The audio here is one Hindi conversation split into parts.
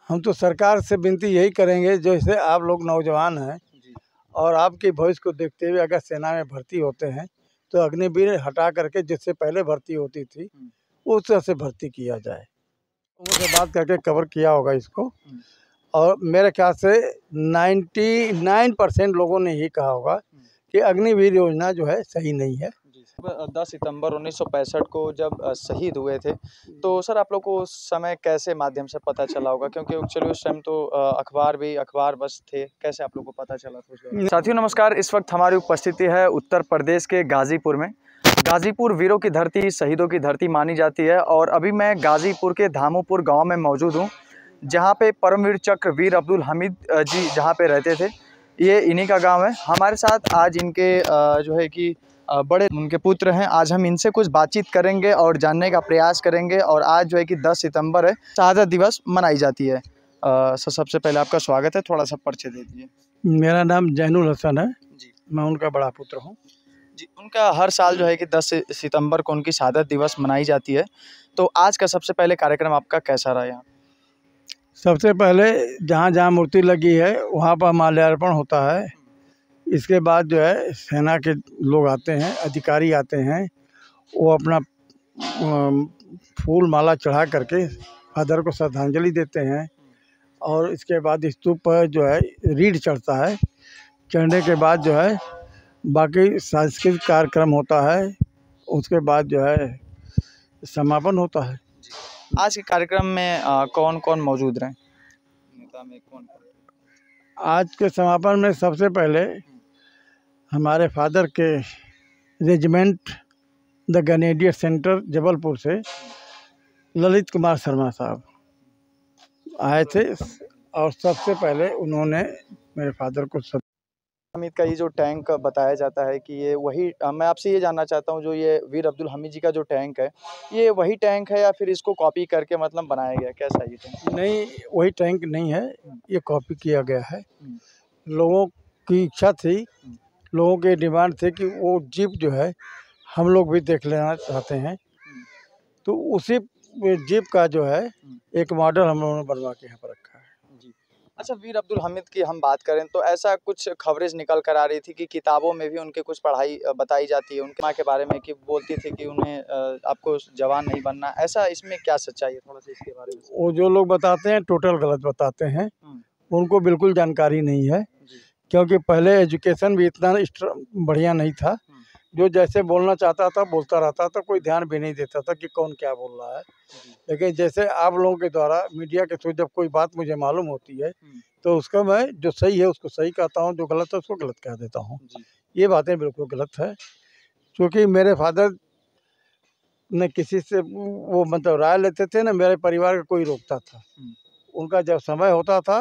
हम तो सरकार से विनती यही करेंगे, जैसे आप लोग नौजवान हैं जी। और आपके भविष्य को देखते हुए अगर सेना में भर्ती होते हैं तो अग्निवीर हटा करके जिससे पहले भर्ती होती थी हुँ। उस तरह से भर्ती किया जाए। उनसे बात करके कवर किया होगा इसको। हुँ। और मेरे ख्याल से 99% लोगों ने ही कहा होगा कि अग्निवीर योजना जो है सही नहीं है। जी, 10 सितंबर 1965 को जब शहीद हुए थे, तो सर आप लोग को उस समय कैसे माध्यम से पता चला होगा? क्योंकि एक्चुअली उस टाइम तो अखबार बस थे, कैसे आप लोग को पता चला था उस दौरान? साथियों नमस्कार, इस वक्त हमारी उपस्थिति है उत्तर प्रदेश के गाज़ीपुर में। गाज़ीपुर वीरों की धरती, शहीदों की धरती मानी जाती है और अभी मैं गाज़ीपुर के धामूपुर गाँव में मौजूद हूँ, जहाँ पे परमवीर चक्र वीर अब्दुल हमीद जी जहाँ पे रहते थे, ये इन्हीं का गाँव है। हमारे साथ आज इनके जो है कि बड़े उनके पुत्र हैं। आज हम इनसे कुछ बातचीत करेंगे और जानने का प्रयास करेंगे और आज जो है कि 10 सितंबर है, शहादत दिवस मनाई जाती है। सर सबसे पहले आपका स्वागत है, थोड़ा-सा परिचय दे दीजिए। मेरा नाम जैनुल हसन है, जी। मैं उनका बड़ा पुत्र हूँ। जी, उनका हर साल जो है कि 10 सितंबर को उनकी शहादत दिवस मनाई जाती है। तो आज का सबसे पहले कार्यक्रम आपका कैसा रहा यहाँ? सबसे पहले जहाँ-जहाँ मूर्ति लगी है वहाँ पर माल्यार्पण होता है। इसके बाद जो है सेना के लोग आते हैं, अधिकारी आते हैं, वो अपना फूल माला चढ़ा करके फादर को श्रद्धांजलि देते हैं। और इसके बाद स्तूप पर जो है रीढ़ चढ़ता है। चढ़ने के बाद जो है बाकी सांस्कृतिक कार्यक्रम होता है, उसके बाद जो है समापन होता है। आज के कार्यक्रम में कौन-कौन मौजूद रहे? नेता में कौन? आज के समापन में सबसे पहले हमारे फादर के regiment the grenadier centre Jabalpur से ललित कुमार शर्मा साहब आए थे और सबसे पहले उन्होंने मेरे फादर को हमीद का ये जो टैंक बताया जाता है कि ये वही मैं आपसे ये जानना चाहता हूँ, जो ये वीर अब्दुल हमीद जी का जो टैंक है, ये वही टैंक है या फिर इसको कॉपी करके मतलब बनाया गया है? कैसा है ये टैंक? नहीं, वही टैंक नहीं है, ये कॉपी किया गया है। हुँ। लोगों की इच्छा थी, लोगों की डिमांड थी कि वो जीप जो है हम लोग भी देख लेना चाहते हैं, तो उसी जीप का जो है एक मॉडल हम लोगों ने बनवा के यहाँ पर रखा है। जी। अच्छा, वीर अब्दुल हमीद की हम बात करें तो ऐसा कुछ खबरें निकल कर आ रही थी कि किताबों में भी उनकी कुछ पढ़ाई बताई जाती है उनके माँ के बारे में, कि बोलती थी कि उन्हें आपको जवान नहीं बनना, ऐसा इसमें क्या सच्चाई है? थोड़ा-सा इसके बारे में वो जो लोग बताते हैं टोटल गलत बताते हैं, उनको बिल्कुल जानकारी नहीं है, जी। क्योंकि पहले एजुकेशन भी इतना बढ़िया नहीं था। जो जैसे बोलना चाहता था बोलता रहता था, कोई ध्यान भी नहीं देता था कि कौन क्या बोल रहा है। लेकिन जैसे आप लोगों के द्वारा मीडिया के थ्रू जब कोई बात मुझे मालूम होती है तो उसका मैं जो सही है उसको सही कहता हूँ, जो गलत है उसको गलत कह देता हूँ। ये बातें बिल्कुल गलत है, क्योंकि मेरे फादर न किसी से वो मतलब राय लेते थे, न मेरे परिवार का कोई रोकता था। उनका जब समय होता था,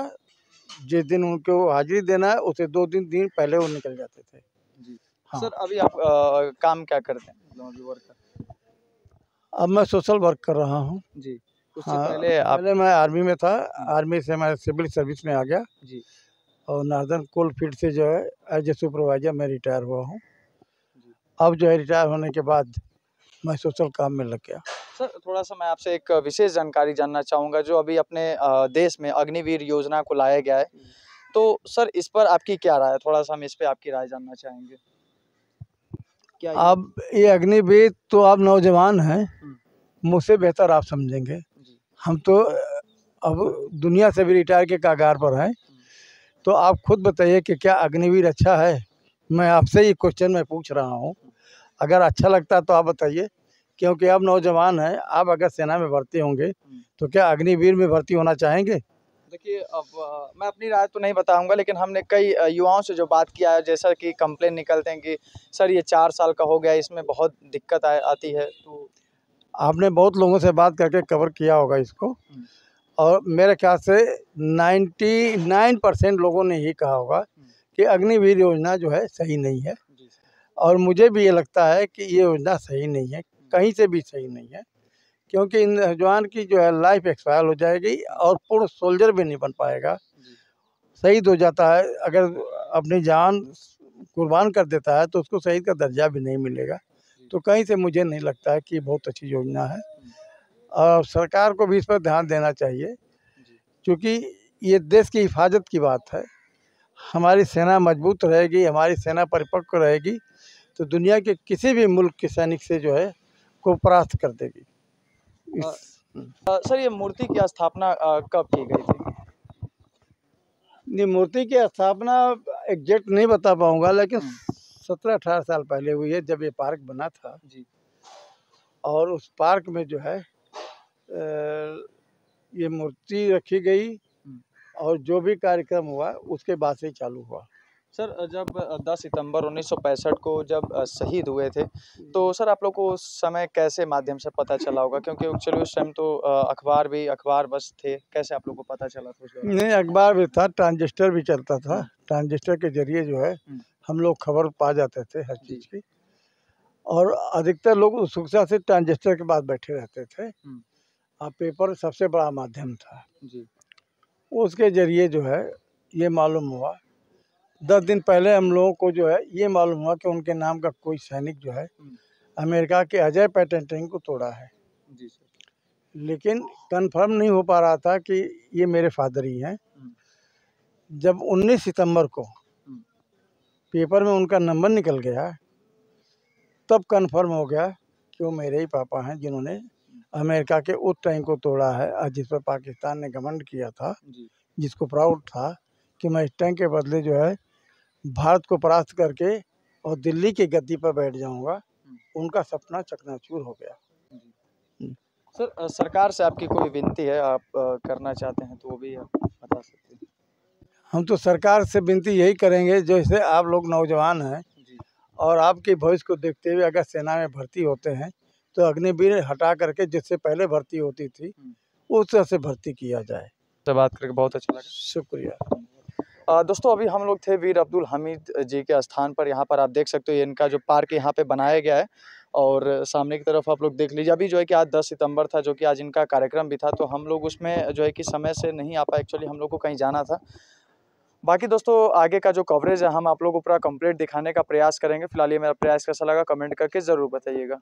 जिस दिन उनको हाजिरी देना है उससे 2 दिन पहले वो निकल जाते थे। जी। हाँ। सर अभी आप काम क्या करते हैं? मतलब अभी वर्क अब मैं सोशल वर्क कर रहा हूँ। जी। उससे हाँ, पहले आप पहले मैं आर्मी में था, आर्मी से मैं सिविल सर्विस में आ गया जी। और नार्दर्न कोल फील्ड से जो है एज ए सुपरवाइजर मैं रिटायर हुआ हूँ। जी। अब जो है रिटायर होने के बाद मैं सोशल काम में लग गया। सर थोड़ा-सा मैं आपसे एक विशेष जानकारी जानना चाहूँगा, जो अभी अपने देश में अग्निवीर योजना को लाया गया है। तो सर इस पर आपकी क्या राय है? थोड़ा-सा हम इस पे आपकी राय जानना चाहेंगे। क्या ये अब ये अग्निवीर तो आप नौजवान हैं, हुँ। मुझसे बेहतर आप समझेंगे। जी। हम तो अब दुनिया से भी रिटायर के कगार पर हैं, तो आप खुद बताइए कि क्या अग्निवीर अच्छा है? मैं आपसे ये क्वेश्चन मैं पूछ रहा हूँ। अगर अच्छा लगता है तो आप बताइए, क्योंकि आप नौजवान हैं, आप अगर सेना में भर्ती होंगे तो क्या अग्निवीर में भर्ती होना चाहेंगे? देखिए अब मैं अपनी राय तो नहीं बताऊँगा, लेकिन हमने कई युवाओं से जो बात किया है, जैसा कि कंप्लेन निकलते हैं कि सर ये 4 साल का हो गया, इसमें बहुत दिक्कत आती है, तो आपने बहुत लोगों से बात करके कवर किया होगा इसको और मेरे ख्याल से 99% लोगों ने ही कहा होगा कि अग्निवीर योजना जो है सही नहीं है। और मुझे भी ये लगता है कि ये योजना सही नहीं है, कहीं से भी सही नहीं है, क्योंकि इन नौजवान की जो है लाइफ एक्सपायर हो जाएगी और पूर्ण सोल्जर भी नहीं बन पाएगा। शहीद हो जाता है, अगर अपनी जान कुर्बान कर देता है तो उसको शहीद का दर्जा भी नहीं मिलेगा। तो कहीं से मुझे नहीं लगता है कि बहुत अच्छी योजना है और सरकार को भी इस पर ध्यान देना चाहिए, क्योंकि ये देश की हिफाजत की बात है। हमारी सेना मजबूत रहेगी, हमारी सेना परिपक्व रहेगी, तो दुनिया के किसी भी मुल्क के सैनिक से जो है को परास्त कर देगी। सर ये मूर्ति की स्थापना कब की गई थी? ये मूर्ति की स्थापना एग्जैक्ट नहीं बता पाऊंगा, लेकिन 17-18 साल पहले हुई है, जब ये पार्क बना था जी। और उस पार्क में जो है ये मूर्ति रखी गई और जो भी कार्यक्रम हुआ उसके बाद से ही चालू हुआ। सर जब 10 सितंबर 1965 को जब शहीद हुए थे, तो सर आप लोग को उस समय कैसे माध्यम से पता चला होगा? क्योंकि एक्चुअली उस टाइम तो अखबार बस थे, कैसे आप लोग को पता चला था उस दौरान? नहीं, अखबार भी था, ट्रांजिस्टर भी चलता था। ट्रांजिस्टर के जरिए जो है हम लोग खबर पा जाते थे हर चीज़ की, और अधिकतर लोग उत्सुकता से ट्रांजिस्टर के पास बैठे रहते थे। पेपर सबसे बड़ा माध्यम था जी। उसके जरिए जो है ये मालूम हुआ। 10 दिन पहले हम लोगों को जो है ये मालूम हुआ कि उनके नाम का कोई सैनिक जो है अमेरिका के अजय पैटेंटिंग को तोड़ा है। जी सर। लेकिन कंफर्म नहीं हो पा रहा था कि ये मेरे फादर ही हैं। जब 19 सितंबर को पेपर में उनका नंबर निकल गया, तब कंफर्म हो गया कि वो मेरे ही पापा हैं, जिन्होंने अमेरिका के उस टैंक को तोड़ा है और जिस पर पाकिस्तान ने घमंड किया था, जिसको प्राउड था कि मैं इस टैंक के बदले जो है भारत को परास्त करके और दिल्ली की गद्दी पर बैठ जाऊंगा। उनका सपना चकनाचूर हो गया। सर सरकार से आपकी कोई विनती है, आप करना चाहते हैं तो वो भी आप बता सकते हैं। हम तो सरकार से विनती यही करेंगे, जैसे आप लोग नौजवान हैं और आपके भविष्य को देखते हुए अगर सेना में भर्ती होते हैं तो अग्निवीर हटा करके जिससे पहले भर्ती होती थी उस तरह से भर्ती किया जाए। से बात करके बहुत अच्छा लगा। शुक्रिया। दोस्तों अभी हम लोग थे वीर अब्दुल हमीद जी के स्थान पर। यहाँ पर आप देख सकते हो इनका जो पार्क यहाँ पे बनाया गया है, और सामने की तरफ आप लोग देख लीजिए। अभी जो है कि आज 10 सितंबर था, जो कि आज इनका कार्यक्रम भी था, तो हम लोग उसमें जो है कि समय से नहीं आ पाए। एक्चुअली हम लोग को कहीं जाना था। बाकी दोस्तों आगे का जो कवरेज है हम आप लोगों को पूरा कंप्लीट दिखाने का प्रयास करेंगे। फिलहाल ये मेरा प्रयास कैसा लगा कमेंट करके ज़रूर बताइएगा।